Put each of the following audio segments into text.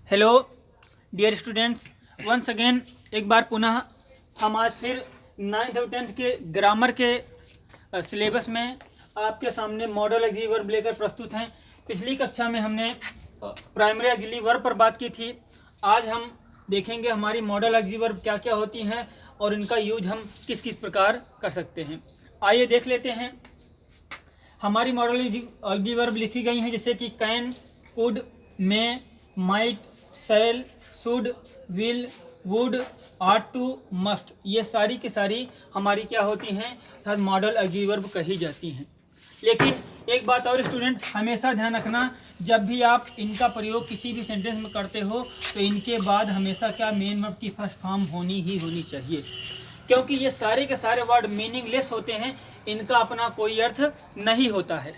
Hello dear students, once again एक बार पुनः हम आज फिर 9th और 10th के ग्रामर के सिलेबस में आपके सामने मॉडल ऑक्सिलरी वर्ब लेकर प्रस्तुत हैं। पिछली कक्षा में हमने प्राइमरी ऑक्सिलरी वर्ब पर बात की थी। आज हम देखेंगे हमारी मॉडल ऑक्सिलरी वर्ब क्या क्या होती हैं और इनका यूज हम किस किस प्रकार कर सकते हैं। आइए देख लेते हैं। हमारी मॉडल ऑक्सिलरी वर्ब लिखी गई हैं जैसे कि can, could, may, might, shall, should, will, would, ought to, must. ये सारी की सारी हमारी क्या होती हैं, अर्थात मॉडल ऑक्सिलरी वर्ब कही जाती हैं। लेकिन एक बात और स्टूडेंट हमेशा ध्यान रखना, जब भी आप इनका प्रयोग किसी भी सेंटेंस में करते हो तो इनके बाद हमेशा क्या मेन वर्ब की फर्स्ट फॉर्म होनी ही होनी चाहिए, क्योंकि ये सारे के सारे वर्ड मीनिंगलेस होते हैं। इनका अपना कोई अर्थ नहीं होता है।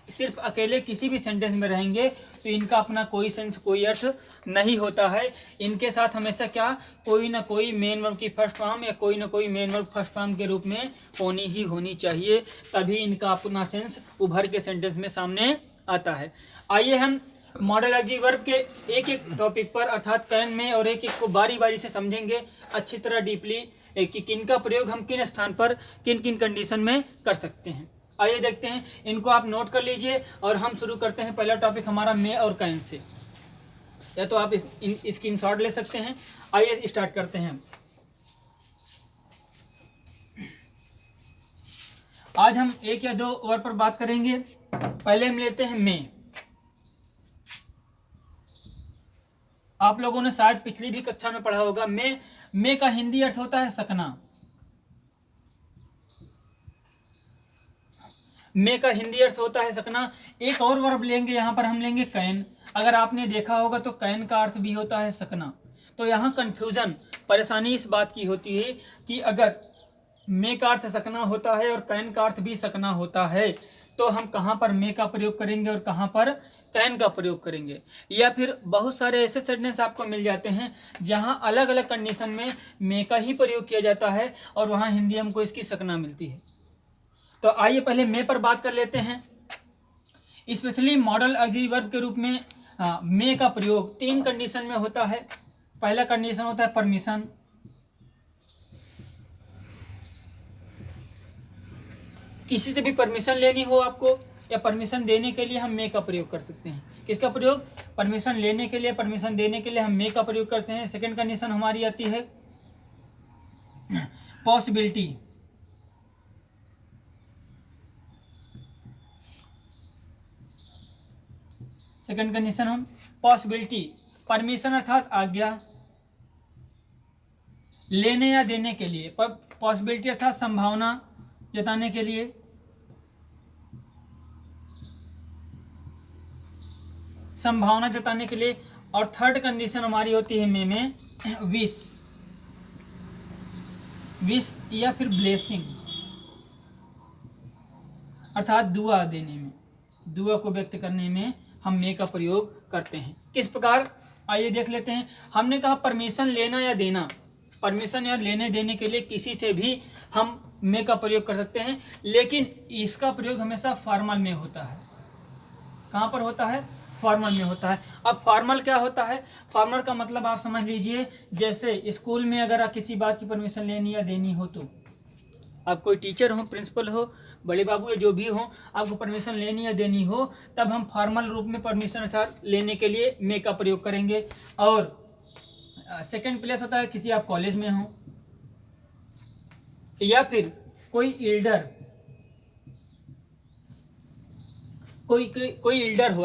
सिर्फ अकेले किसी भी सेंटेंस में रहेंगे तो इनका अपना कोई सेंस, कोई अर्थ नहीं होता है। इनके साथ हमेशा क्या कोई ना कोई मेन वर्ब की फर्स्ट फॉर्म या कोई ना कोई मेन वर्ब फर्स्ट फॉर्म के रूप में होनी ही होनी चाहिए, तभी इनका अपना सेंस उभर के सेंटेंस में सामने आता है। आइए हम मॉडल ऑक्सिलरी वर्ब के एक एक टॉपिक पर अर्थात कैन में और एक एक को बारी बारी से समझेंगे अच्छी तरह डीपली कि किन का प्रयोग हम किन स्थान पर किन किन कंडीशन में कर सकते हैं। आइए देखते हैं, इनको आप नोट कर लीजिए और हम शुरू करते हैं। पहला टॉपिक हमारा मे और कैन से, या तो आप स्क्रीनशॉट ले सकते हैं। आइए स्टार्ट करते हैं। आज हम एक या दो वर्ड पर बात करेंगे। पहले हम लेते हैं मे। आप लोगों ने शायद पिछली भी कक्षा में पढ़ा होगा। मे का हिंदी अर्थ होता है सकना। मे का हिंदी अर्थ होता है सकना। एक और वर्ब लेंगे, यहाँ पर हम लेंगे कैन। अगर आपने देखा होगा तो कैन का अर्थ भी होता है सकना। तो यहाँ कंफ्यूजन, परेशानी इस बात की होती है कि अगर मे का अर्थ सकना होता है और कैन का अर्थ भी सकना होता है तो हम कहाँ पर मे का प्रयोग करेंगे और कहाँ पर कैन का प्रयोग करेंगे। या फिर बहुत सारे ऐसे सेंटेंस आपको मिल जाते हैं जहाँ अलग अलग कंडीशन में मे का ही प्रयोग किया जाता है और वहाँ हिंदी हमको इसकी सकना मिलती है। तो आइए पहले मे पर बात कर लेते हैं। स्पेशली मॉडल ऑक्सिलरी वर्ब के रूप में मे का प्रयोग तीन कंडीशन में होता है। पहला कंडीशन होता है परमिशन। किसी से भी परमिशन लेनी हो आपको या परमिशन देने के लिए हम मे का प्रयोग कर सकते हैं। किसका प्रयोग? परमिशन लेने के लिए, परमिशन देने के लिए हम मे का प्रयोग करते हैं। सेकंड कंडीशन हमारी आती है पॉसिबिलिटी। सेकंड कंडीशन हम पॉसिबिलिटी, परमिशन अर्थात आज्ञा लेने या देने के लिए, पॉसिबिलिटी अर्थात संभावना जताने के लिए, संभावना जताने के लिए। और थर्ड कंडीशन हमारी होती है मे में विश, विश या फिर ब्लेसिंग अर्थात दुआ देने में, दुआ को व्यक्त करने में हम मे का प्रयोग करते हैं। किस प्रकार, आइए देख लेते हैं। हमने कहा परमिशन लेना या देना, परमिशन या लेने देने के लिए किसी से भी हम मे का प्रयोग कर सकते हैं, लेकिन इसका प्रयोग हमेशा फॉर्मल में होता है। कहाँ पर होता है? फॉर्मल में होता है। अब फॉर्मल क्या होता है? फॉर्मल का मतलब आप समझ लीजिए, जैसे स्कूल में अगर आप किसी बात की परमिशन लेनी या देनी हो, तो आप कोई टीचर हो, प्रिंसिपल हो, बड़े बाबू या जो भी हो, आपको परमिशन लेनी या देनी हो, तब हम फॉर्मल रूप में परमिशन अर्थात लेने के लिए मे का प्रयोग करेंगे। और सेकंड प्लेस होता है किसी आप कॉलेज में हो या फिर कोई इल्डर, कोई इल्डर हो,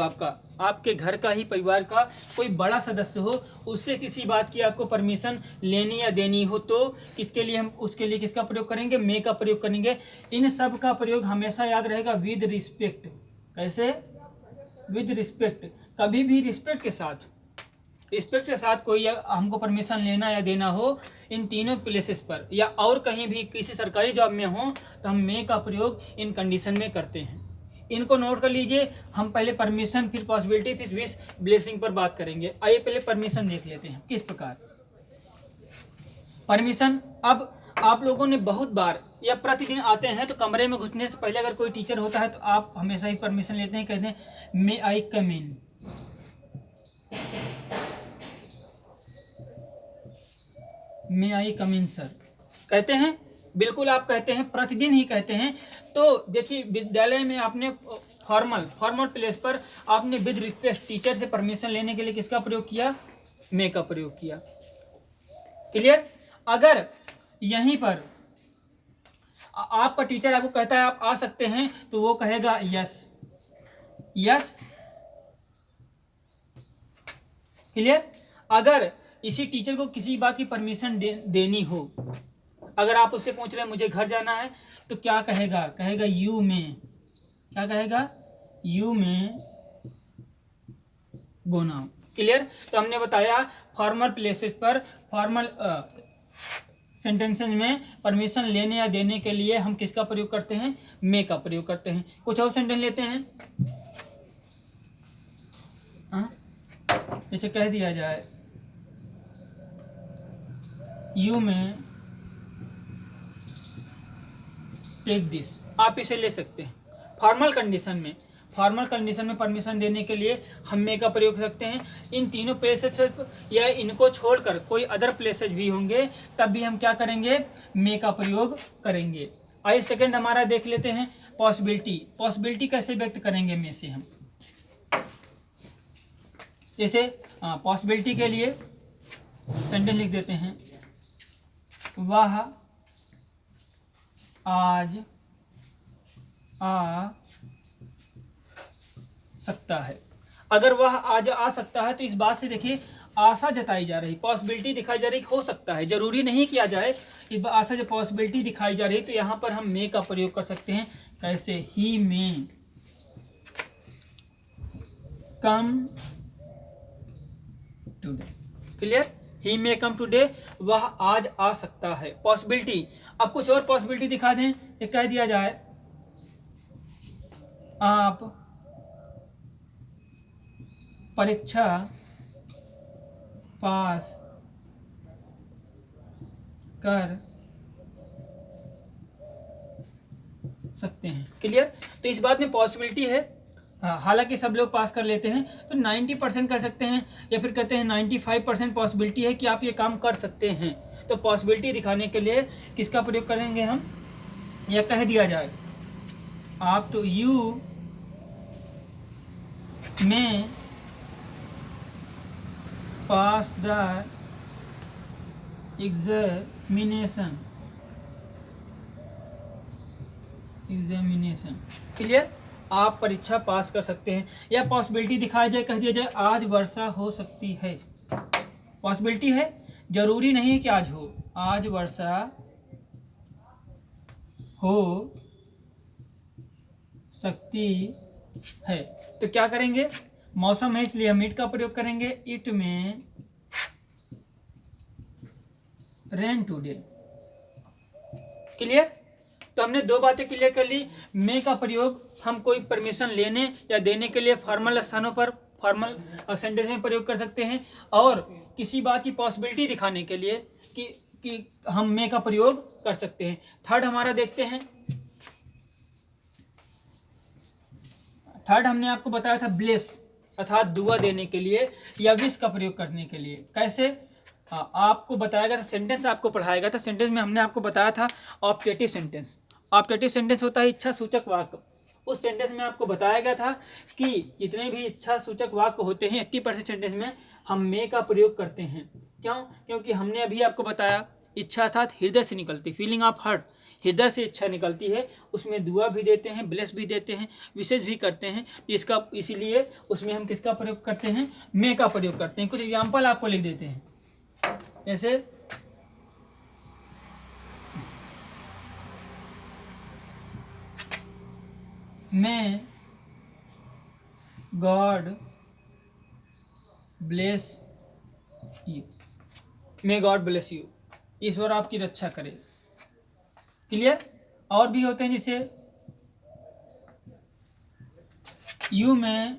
आपके घर का ही परिवार का कोई बड़ा सदस्य हो, उससे किसी बात की आपको परमिशन लेनी या देनी हो, तो किसके लिए हम उसके लिए किसका प्रयोग करेंगे? मे का प्रयोग करेंगे। इन सब का प्रयोग हमेशा याद रहेगा विद रिस्पेक्ट। कैसे? With respect. कभी भी रिस्पेक्ट के साथ, रिस्पेक्ट के साथ कोई हमको परमिशन लेना या देना हो, इन तीनों प्लेसेस पर या और कहीं भी किसी सरकारी जॉब में हो, तो हम मे का प्रयोग इन कंडीशन में करते हैं। इनको नोट कर लीजिए। हम पहले परमिशन, फिर पॉसिबिलिटी, फिर विश, ब्लेसिंग पर बात करेंगे। आइए पहले परमिशन देख लेते हैं किस प्रकार। परमिशन, अब आप लोगों ने बहुत बार या प्रतिदिन आते हैं तो कमरे में घुसने से पहले अगर कोई टीचर होता है तो आप हमेशा ही परमिशन लेते हैं, कहते हैं मे आई कम इन। मे आई कम इन सर, कहते हैं, बिल्कुल आप कहते हैं, प्रतिदिन ही कहते हैं। तो देखिए विद्यालय में आपने फॉर्मल प्लेस पर आपने विद रिक्वेस्ट टीचर से परमिशन लेने के लिए किसका प्रयोग किया? मे का प्रयोग किया। क्लियर? अगर यहीं पर आपका टीचर आपको कहता है आप आ सकते हैं, तो वो कहेगा यस। क्लियर? अगर इसी टीचर को किसी बात की परमिशन देनी हो, अगर आप उससे पूछ रहे हैं मुझे घर जाना है, तो क्या कहेगा? कहेगा यू में, क्या कहेगा? यू में गो नाउ। क्लियर? तो हमने बताया फॉर्मल प्लेसेस पर, फॉर्मल सेंटेंसेस में परमिशन लेने या देने के लिए हम किसका प्रयोग करते हैं? मे का प्रयोग करते हैं। कुछ और सेंटेंस लेते हैं, जैसे कह दिया जाए यू में टेक दिस, आप इसे ले सकते हैं। फॉर्मल कंडीशन में परमिशन देने के लिए हम मे का प्रयोग कर सकते हैं। इन तीनों प्लेसेस या इनको छोड़कर कोई अदर प्लेसेस भी होंगे, तब भी हम क्या करेंगे? मे का प्रयोग करेंगे। आइए सेकंड हमारा देख लेते हैं, पॉसिबिलिटी कैसे व्यक्त करेंगे मे से हम। जैसे पॉसिबिलिटी के लिए सेंटेंस लिख देते हैं, वह आज आ सकता है। अगर वह आज आ सकता है तो इस बात से देखिए आशा जताई जा रही, पॉसिबिलिटी दिखाई जा रही, हो सकता है, जरूरी नहीं किया जाए। इस बार आशा जो पॉसिबिलिटी दिखाई जा रही, तो यहाँ पर हम मे का प्रयोग कर सकते हैं। कैसे? ही मे कम टुडे। क्लियर? ही मे कम टुडे, वह आज आ सकता है। पॉसिबिलिटी। अब कुछ और पॉसिबिलिटी दिखा दें, ये कह दिया जाए आप परीक्षा पास कर सकते हैं। क्लियर? तो इस बात में पॉसिबिलिटी है, हालांकि सब लोग पास कर लेते हैं, तो 90% कर सकते हैं, या फिर कहते हैं 95% पॉसिबिलिटी है कि आप ये काम कर सकते हैं। तो पॉसिबिलिटी दिखाने के लिए किसका प्रयोग करेंगे हम? या कह दिया जाए आप तो यू में पास द एग्जामिनेशन। क्लियर? आप परीक्षा पास कर सकते हैं। या पॉसिबिलिटी दिखाया जाए, कह दिया जाए आज वर्षा हो सकती है। पॉसिबिलिटी है, जरूरी नहीं है कि आज हो, आज वर्षा हो सकती है। तो क्या करेंगे? मौसम है इसलिए हम इट का प्रयोग करेंगे, इट में रेन टुडे। क्लियर? तो हमने दो बातें क्लियर कर ली। मे का प्रयोग हम कोई परमिशन लेने या देने के लिए फॉर्मल स्थानों पर, फॉर्मल सेंटेंस में प्रयोग कर सकते हैं, और किसी बात की पॉसिबिलिटी दिखाने के लिए कि हम मे का प्रयोग कर सकते हैं। थर्ड हमारा देखते हैं, थर्ड हमने आपको बताया था ब्लेस, अर्थात दुआ देने के लिए या विश का प्रयोग करने के लिए। कैसे? आपको बताया गया था, सेंटेंस आपको पढ़ाया गया था, सेंटेंस में हमने आपको बताया था ऑप्टेटिव सेंटेंस। ऑप्टेटिव सेंटेंस होता है इच्छा सूचक वाक्य। उस सेंटेंस में आपको बताया गया था कि जितने भी इच्छा सूचक वाक्य होते हैं 80% सेंटेंस में हम मे का प्रयोग करते हैं। क्यों? क्योंकि हमने अभी आपको बताया इच्छा अर्थात हृदय से निकलती, फीलिंग ऑफ हार्ट, हृदय से इच्छा निकलती है, उसमें दुआ भी देते हैं, ब्लेस भी देते हैं, विशेष भी करते हैं। इसका इसीलिए उसमें हम किसका प्रयोग करते हैं? मे का प्रयोग करते हैं। कुछ एग्जाम्पल आपको लिख देते हैं, जैसे may God bless you, may God bless you, ईश्वर आपकी रक्षा करे। क्लियर? और भी होते हैं, जैसे यू में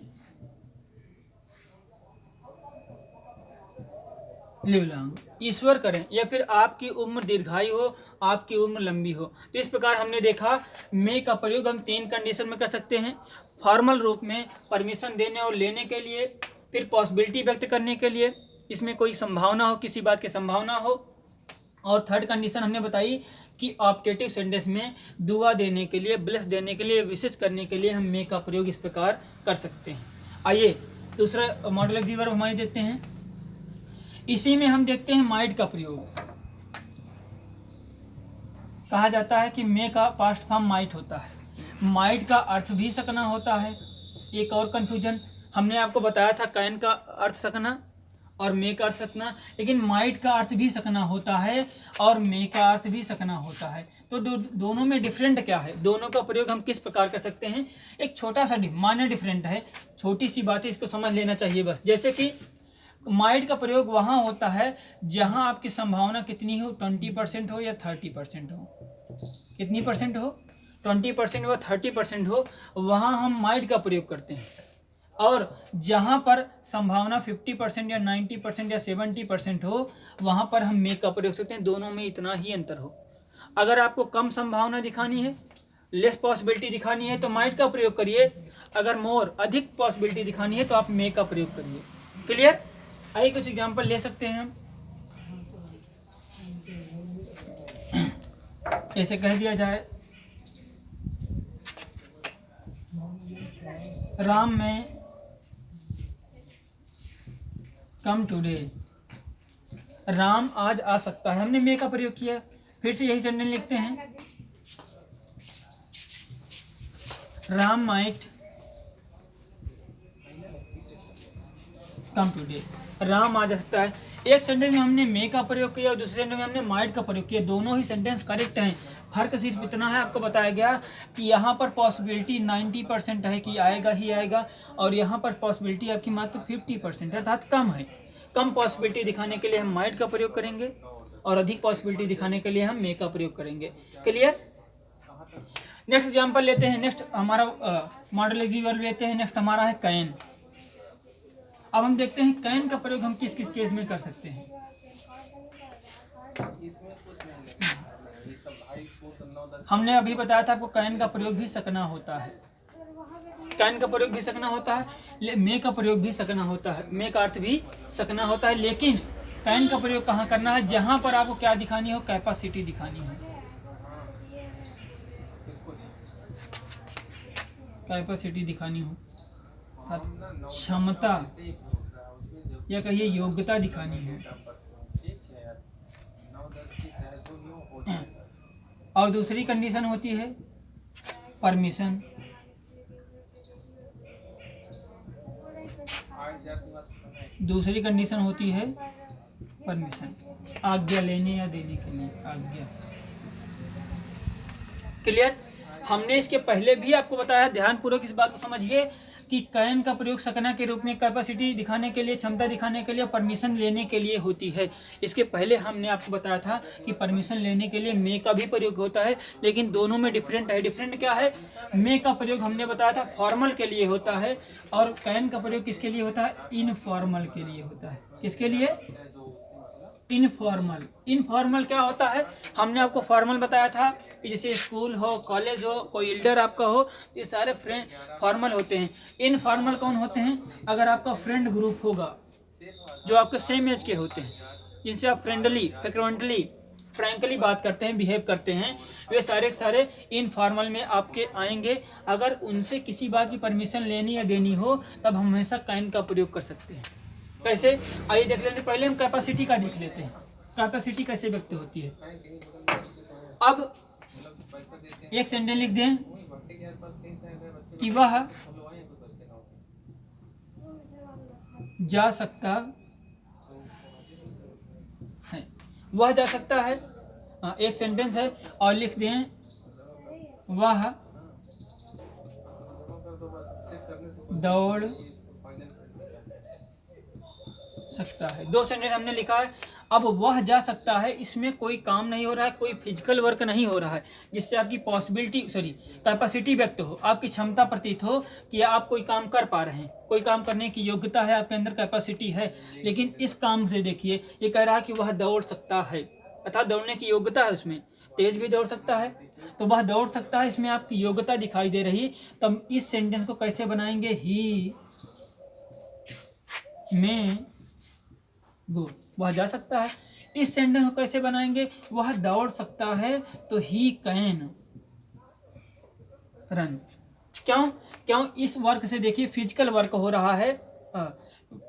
लिव लॉन्ग, ईश्वर करें, या फिर आपकी उम्र दीर्घायु हो, आपकी उम्र लंबी हो। तो इस प्रकार हमने देखा मे का प्रयोग हम 3 कंडीशन में कर सकते हैं। फॉर्मल रूप में परमिशन देने और लेने के लिए, फिर पॉसिबिलिटी व्यक्त करने के लिए, इसमें कोई संभावना हो, किसी बात की संभावना हो, और थर्ड कंडीशन हमने बताई कि ऑप्टेटिव सेंटेंस में दुआ देने के लिए, ब्लेस देने के लिए, विशेष करने के लिए हम मे का प्रयोग इस प्रकार कर सकते हैं। आइए दूसरा मॉडल ऑफ द वर्ब हमारे देखते हैं। इसी में हम देखते हैं माइट का प्रयोग। कहा जाता है कि मे का पास्ट फॉर्म माइट होता है। माइट का अर्थ भी सकना होता है। एक और कंफ्यूजन, हमने आपको बताया था कैन का अर्थ सकना और मे का अर्थ सकना, लेकिन माइट का अर्थ भी सकना होता है और मे का अर्थ भी सकना होता है। तो दोनों में डिफरेंट क्या है, दोनों का प्रयोग हम किस प्रकार कर सकते हैं। एक छोटा सा माइनर डिफरेंट है, छोटी सी बात है, इसको समझ लेना चाहिए बस। जैसे कि माइट का प्रयोग वहाँ होता है जहाँ आपकी संभावना कितनी हो, 20% हो या 30% हो। कितनी परसेंट हो, 20% हो, 30% हो, वहाँ हम माइट का प्रयोग करते हैं। और जहाँ पर संभावना 50% या 90% या 70% हो, वहाँ पर हम मे का प्रयोग करते हैं। दोनों में इतना ही अंतर हो। अगर आपको कम संभावना दिखानी है, लेस पॉसिबिलिटी दिखानी है, तो माइट का प्रयोग करिए। अगर मोर, अधिक पॉसिबिलिटी दिखानी है, तो आप मे का प्रयोग करिए। क्लियर। आइए कुछ एग्जाम्पल ले सकते हैं हम। ऐसे कह दिया जाए, राम में कम टुडे, राम आज आ सकता है। हमने मे का प्रयोग किया। फिर से यही सेंटेंस लिखते हैं, Ram might come today, Ram आ जा सकता है। एक सेंटेंस में हमने मे का प्रयोग किया और दूसरे सेंटेंस में हमने माइट का प्रयोग किया। दोनों ही सेंटेंस करेक्ट हैं। फर्क सिर्फ इतना है, आपको बताया गया कि यहाँ पर पॉसिबिलिटी 90% है कि आएगा ही आएगा, और यहाँ पर पॉसिबिलिटी आपकी मात्र 50% है, अर्थात कम है। कम पॉसिबिलिटी दिखाने के लिए हम माइट का प्रयोग करेंगे और अधिक पॉसिबिलिटी दिखाने के लिए हम मे का प्रयोग करेंगे। क्लियर। नेक्स्ट एग्जाम्पल लेते हैं। नेक्स्ट हमारा मॉडल वर्ब लेते हैं। नेक्स्ट हमारा है कैन। अब हम देखते हैं कैन का प्रयोग हम किस किस केस में कर सकते हैं। हमने अभी बताया था आपको कैन का प्रयोग भी सकना होता है। कैन का प्रयोग भी सकना होता है, मे का प्रयोग भी सकना होता है, मे का अर्थ भी सकना होता है। लेकिन कैन का प्रयोग कहाँ करना है, जहां पर आपको क्या दिखानी हो, कैपेसिटी दिखानी हो। कैपेसिटी दिखानी हो, क्षमता या कहिए योग्यता दिखानी है। और दूसरी कंडीशन होती है परमिशन। दूसरी कंडीशन होती है परमिशन, आज्ञा लेने या देने के लिए आज्ञा। क्लियर। हमने इसके पहले भी आपको बताया, ध्यानपूर्वक इस बात को समझिए कि कैन का प्रयोग सकना के रूप में कैपेसिटी दिखाने के लिए, क्षमता दिखाने के लिए, परमिशन लेने के लिए होती है। इसके पहले हमने आपको बताया था कि परमिशन लेने के लिए मे का भी प्रयोग होता है, लेकिन दोनों में डिफरेंट है। डिफरेंट क्या है, मे का प्रयोग हमने बताया था फॉर्मल के लिए होता है, और कैन का प्रयोग किसके लिए होता है, इनफॉर्मल के लिए होता है। किसके लिए, इनफॉर्मल। इनफॉर्मल क्या होता है, हमने आपको फॉर्मल बताया था कि जैसे स्कूल हो, कॉलेज हो, कोई एल्डर आपका हो, ये सारे फ्रेंड फॉर्मल होते हैं। इनफॉर्मल कौन होते हैं, अगर आपका फ्रेंड ग्रुप होगा जो आपके सेम एज के होते हैं, जिनसे आप फ्रेंकली बात करते हैं, बिहेव करते हैं, वे सारे के सारे इनफॉर्मल में आपके आएंगे। अगर उनसे किसी बात की परमिशन लेनी या देनी हो, तब हम हमेशा कैन का प्रयोग कर सकते हैं। कैसे, आइए देख लेते हैं। पहले हम कैपेसिटी का देख लेते हैं, कैपेसिटी कैसे व्यक्त होती है। अब एक सेंटेंस लिख दें कि वह जा सकता है, वह जा सकता है, एक सेंटेंस है। और लिख दें वह दौड़ सकता है। दो सेंटेंस हमने लिखा है। अब वह जा सकता है, इसमें कोई काम नहीं हो रहा है, कोई फिजिकल वर्क नहीं हो रहा है, जिससे आपकी कैपेसिटी व्यक्त हो, आपकी क्षमता प्रतीत हो कि आप कोई काम कर पा रहे हैं, कोई काम करने की योग्यता है, आपके अंदर कैपेसिटी है। लेकिन इस काम से देखिए, ये कह रहा है कि वह दौड़ सकता है, अर्थात दौड़ने की योग्यता है उसमें, तेज भी दौड़ सकता है, तो वह दौड़ सकता है, इसमें आपकी योग्यता दिखाई दे रही। तब इस सेंटेंस को कैसे बनाएंगे, ही में गो, वह जा सकता है। इस सेंटेंस को कैसे बनाएंगे, वह दौड़ सकता है तो ही कैन रन। क्यों इस वर्क से देखिए फिजिकल वर्क हो रहा है,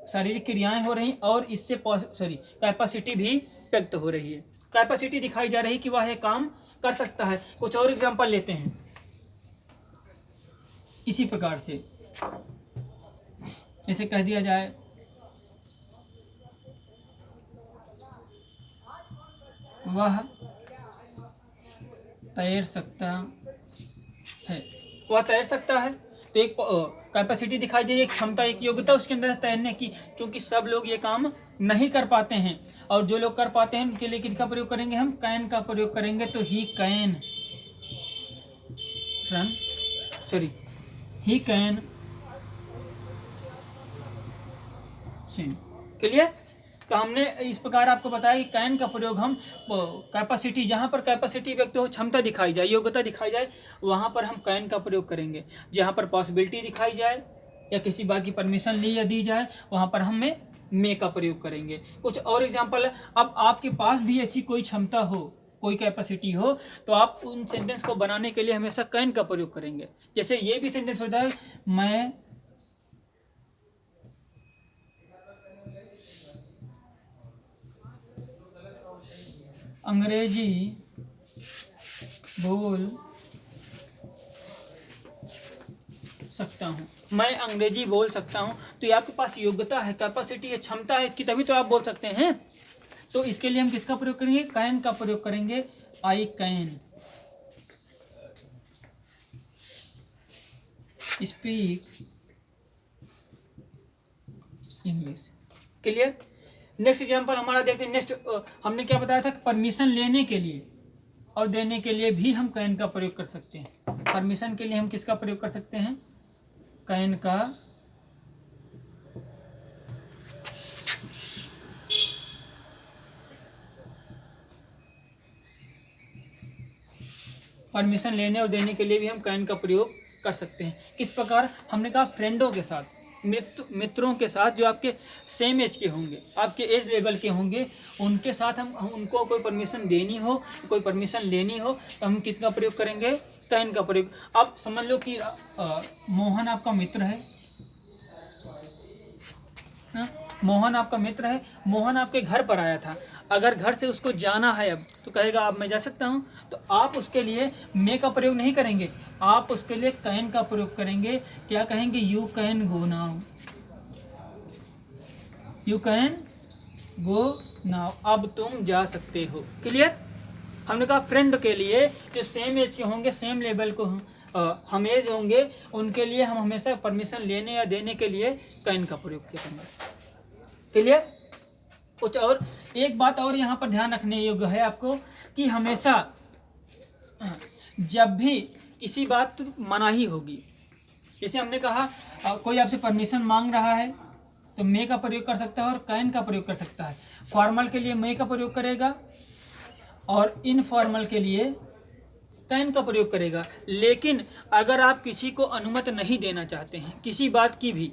शारीरिक क्रियाएं हो रही और इससे कैपेसिटी भी व्यक्त हो रही है, कैपेसिटी दिखाई जा रही कि वह एक काम कर सकता है। कुछ और एग्जांपल लेते हैं इसी प्रकार से, इसे कह दिया जाए वह तैर सकता है, वह तैर सकता है। तो एक कैपेसिटी दिखाई दे रही है, एक क्षमता, एक योग्यता उसके अंदर तैरने की, क्योंकि सब लोग ये काम नहीं कर पाते हैं और जो लोग कर पाते हैं उनके लिए किसका प्रयोग करेंगे, हम कैन का प्रयोग करेंगे। तो he can run, he can swim. Clear. तो हमने इस प्रकार आपको बताया कि कैन का प्रयोग हम कैपेसिटी, जहाँ पर कैपेसिटी व्यक्त हो, क्षमता दिखाई जाए, योग्यता दिखाई जाए, वहाँ पर हम कैन का प्रयोग करेंगे। जहाँ पर पॉसिबिलिटी दिखाई जाए या किसी बात की परमिशन ली या दी जाए, वहाँ पर हम मे का प्रयोग करेंगे। कुछ और एग्जाम्पल है। अब आपके पास भी ऐसी कोई क्षमता हो, कोई कैपेसिटी हो, तो आप उन सेंटेंस को बनाने के लिए हमेशा कैन का प्रयोग करेंगे। जैसे ये भी सेंटेंस होता है, मैं अंग्रेजी बोल सकता हूँ, मैं अंग्रेजी बोल सकता हूँ। तो ये आपके पास योग्यता है, कैपेसिटी है, क्षमता है इसकी, तभी तो आप बोल सकते हैं। तो इसके लिए हम किसका प्रयोग करेंगे, कैन का प्रयोग करेंगे। I can speak English. Clear. Next example हमारा देखते हैं। नेक्स्ट हमने क्या बताया था, परमिशन लेने के लिए और देने के लिए भी हम कैन का प्रयोग कर सकते हैं। परमिशन के लिए हम किसका प्रयोग कर सकते हैं, कैन का परमिशन लेने और देने के लिए भी हम कैन का प्रयोग कर सकते हैं। किस प्रकार, हमने कहा फ्रेंडों के साथ, मित्रों के साथ जो आपके सेम एज के होंगे, आपके एज लेवल के होंगे, उनके साथ हम उनको कोई परमिशन देनी हो, कोई परमिशन लेनी हो, तो हम किसका प्रयोग करेंगे, कैन का प्रयोग। आप समझ लो कि मोहन आपका मित्र है, मोहन आपका मित्र है, मोहन आपके घर पर आया था, अगर घर से उसको जाना है अब, तो कहेगा अब मैं जा सकता हूँ, तो आप उसके लिए मे का प्रयोग नहीं करेंगे, आप उसके लिए कैन का प्रयोग करेंगे। क्या कहेंगे, you can go now, you can go now, अब तुम जा सकते हो। क्लियर। हमने कहा फ्रेंड के लिए जो सेम एज के होंगे, सेम लेवल को हम एज होंगे, उनके लिए हम हमेशा परमिशन लेने या देने के लिए कैन का प्रयोग करेंगे। क्लियर। कुछ और एक बात और यहाँ पर ध्यान रखने योग्य है आपको, कि हमेशा जब भी किसी बात मनाही होगी, जैसे हमने कहा कोई आपसे परमिशन मांग रहा है तो मे का प्रयोग कर सकता है और कैन का प्रयोग कर सकता है। फॉर्मल के लिए मे का प्रयोग करेगा और इनफॉर्मल के लिए कैन का प्रयोग करेगा। लेकिन अगर आप किसी को अनुमति नहीं देना चाहते हैं किसी बात की भी,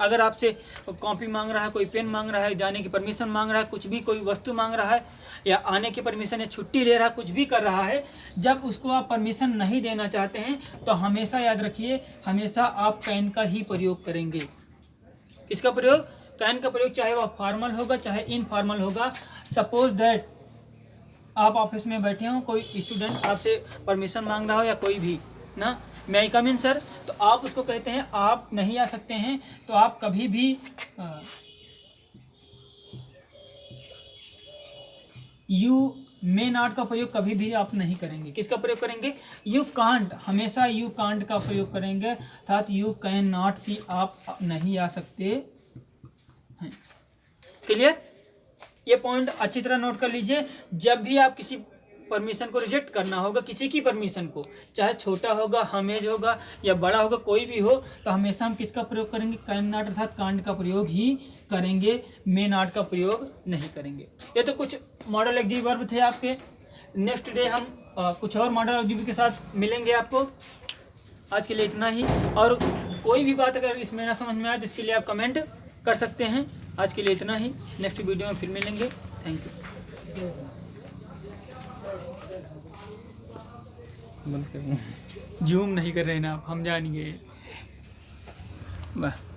अगर आपसे कॉपी मांग रहा है, कोई पेन मांग रहा है, जाने की परमिशन मांग रहा है, कुछ भी कोई वस्तु मांग रहा है, या आने की परमिशन है, छुट्टी ले रहा है, कुछ भी कर रहा है, जब उसको आप परमिशन नहीं देना चाहते हैं तो हमेशा याद रखिए, हमेशा आप कैन का ही प्रयोग करेंगे। किसका प्रयोग, कैन का प्रयोग, चाहे वह फॉर्मल होगा चाहे इनफॉर्मल होगा। सपोज दैट आप ऑफिस में बैठे हो, कोई स्टूडेंट आपसे परमिशन मांग रहा हो या कोई भी ना, मे आई कम इन सर, तो आप उसको कहते हैं आप नहीं आ सकते हैं, तो आप कभी भी यू मे नॉट का प्रयोग कभी भी आप नहीं करेंगे। किसका प्रयोग करेंगे, यू कांट, हमेशा यू कांट का प्रयोग करेंगे, अर्थात यू कैन नॉट की आप नहीं आ सकते हैं। क्लियर। ये पॉइंट अच्छी तरह नोट कर लीजिए। जब भी आप किसी परमिशन को रिजेक्ट करना होगा, किसी की परमिशन को, चाहे छोटा होगा, हमेज होगा या बड़ा होगा, कोई भी हो, तो हमेशा हम किसका प्रयोग करेंगे, कैन नॉट अर्थात कांट का प्रयोग ही करेंगे, मे नॉट का प्रयोग नहीं करेंगे। ये तो कुछ मॉडल एग्जीव वर्ब थे आपके। नेक्स्ट डे हम कुछ और मॉडल एग्जीव के साथ मिलेंगे आपको। आज के लिए इतना ही, और कोई भी बात अगर इसमें ना समझ में आए तो इसके लिए आप कमेंट कर सकते हैं। आज के लिए इतना ही, नेक्स्ट वीडियो में फिर मिलेंगे। Thank you. बंद कर। जूम नहीं कर रहे ना आप, हम जान गए। वाह।